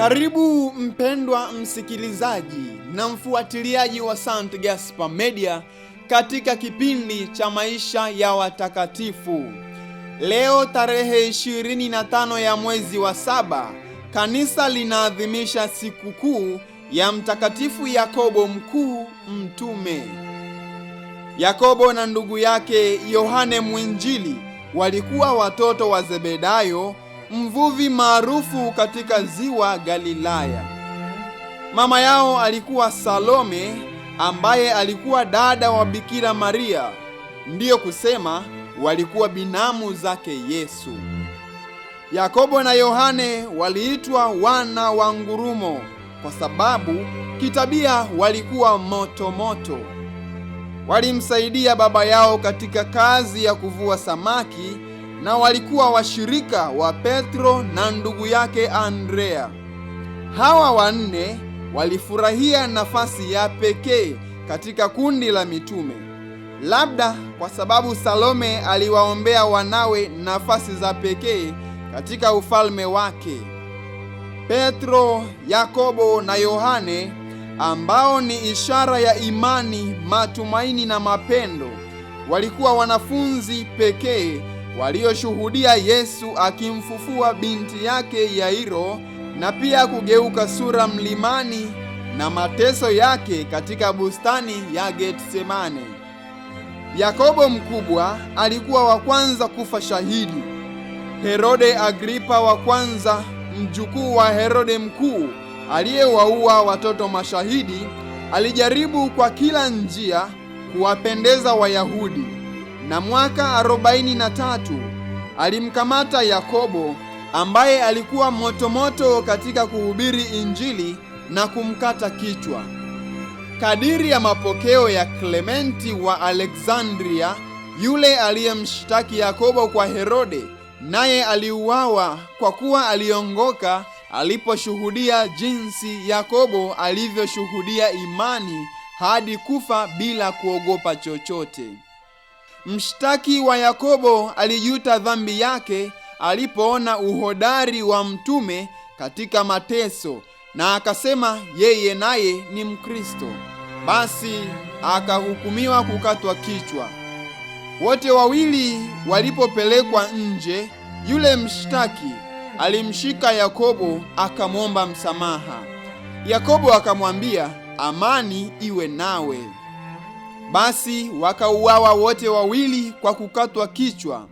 Karibu mpendwa msikilizaji na mfuatiliaji wa St. Gaspar Media katika kipindi cha maisha ya watakatifu. Leo tarehe 25 ya mwezi wa 7, kanisa linaadhimisha sikukuu ya Mtakatifu Yakobo Mkuu Mtume. Yakobo na ndugu yake Yohane Mwinjili walikuwa watoto wa Zebedayo, mvuvi maarufu katika ziwa Galilaya. Mama yao alikuwa Salome, ambaye alikuwa dada wa Bikira Maria. Ndiyo kusema walikuwa binamu zake Yesu. Yakobo na Yohane waliitwa wana wa ngurumo kwa sababu kitabia walikuwa moto. Walimsaidia baba yao katika kazi ya kuvua samaki na walikuwa washirika wa Petro na ndugu yake Andrea. Hawa wanne walifurahia nafasi ya pekee katika kundi la mitume, labda kwa sababu Salome aliwaombea wanawe nafasi za pekee katika ufalme wake. Petro, Yakobo na Yohane, ambao ni ishara ya imani, matumaini na mapendo, walikuwa wanafunzi pekee walioshuhudia Yesu akimfufua binti yake Yairo na pia kugeuka sura mlimani na mateso yake katika bustani ya Getsemane. Yakobo mkubwa alikuwa wa kwanza kufa shahidi. Herode Agripa wa kwanza, mjukuu wa Herode mkuu aliyewaua watoto mashahidi, alijaribu kwa kila njia kuwapendeza Wayahudi, na mwaka 43 alimkamata Yakobo ambaye alikuwa moto katika kuhubiri Injili na kumkata kichwa. Kadiri ya mapokeo ya Klementi wa Aleksandria, yule aliyemshtaki Yakobo kwa Herode, naye aliuawa kwa kuwa aliongoka aliposhuhudia jinsi Yakobo alivyoshuhudia imani hadi kufa bila kuogopa chochote. Mshtaki wa Yakobo alijuta dhambi yake alipoona uhodari wa mtume katika mateso, na akasema yeye naye ni Mkristo. Basi akahukumiwa kukatwa kichwa. Wote wawili walipopelekwa nje, yule mshtaki alimshika Yakobo akamwomba msamaha. Yakobo akamwambia, amani iwe nawe. Basi wakauawa wote wawili kwa kukatwa kichwa.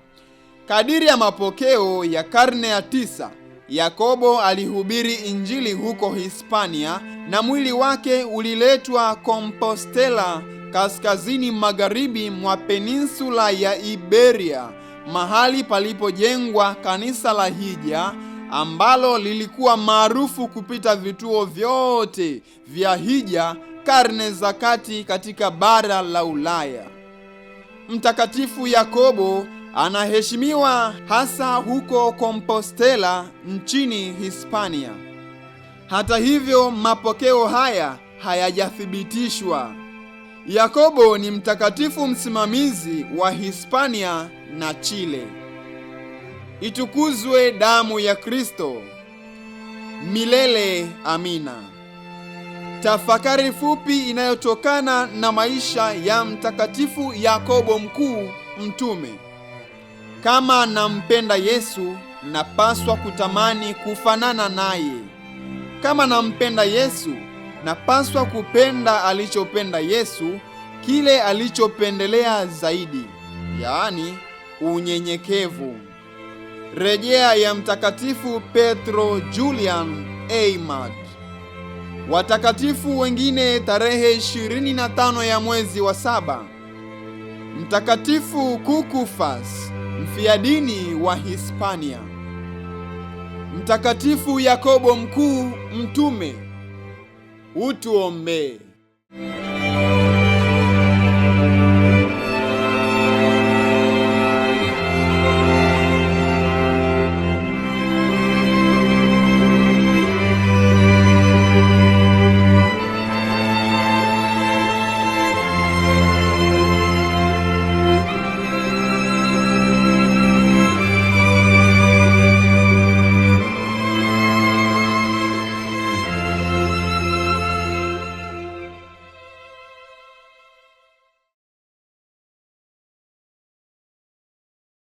Kadiri ya mapokeo ya karne ya 9, Yakobo alihubiri Injili huko Hispania na mwili wake uliletwa Compostela, kaskazini magharibi mwa peninsula ya Iberia, mahali palipojengwa kanisa la hija ambalo lilikuwa maarufu kupita vituo vyote vya hija karne za kati katika bara la Ulaya. Mtakatifu Yakobo anaheshimiwa hasa huko Compostela nchini Hispania. Hata hivyo, mapokeo haya hayajathibitishwa. Yakobo ni mtakatifu msimamizi wa Hispania na Chile. Itukuzwe damu ya Kristo! Milele amina. Tafakari fupi inayotokana na maisha ya Mtakatifu Yakobo Mkuu Mtume. Kama nampenda Yesu, napaswa kutamani kufanana naye. Kama nampenda Yesu, napaswa kupenda alichopenda Yesu, kile alichopendelea zaidi, yaani unyenyekevu. Rejea ya Mtakatifu Petro Julian Eymard. Watakatifu wengine tarehe 25 ya mwezi wa 7: Mtakatifu Kukufas, mfiadini wa Hispania. Mtakatifu Yakobo Mkuu Mtume, utuombee.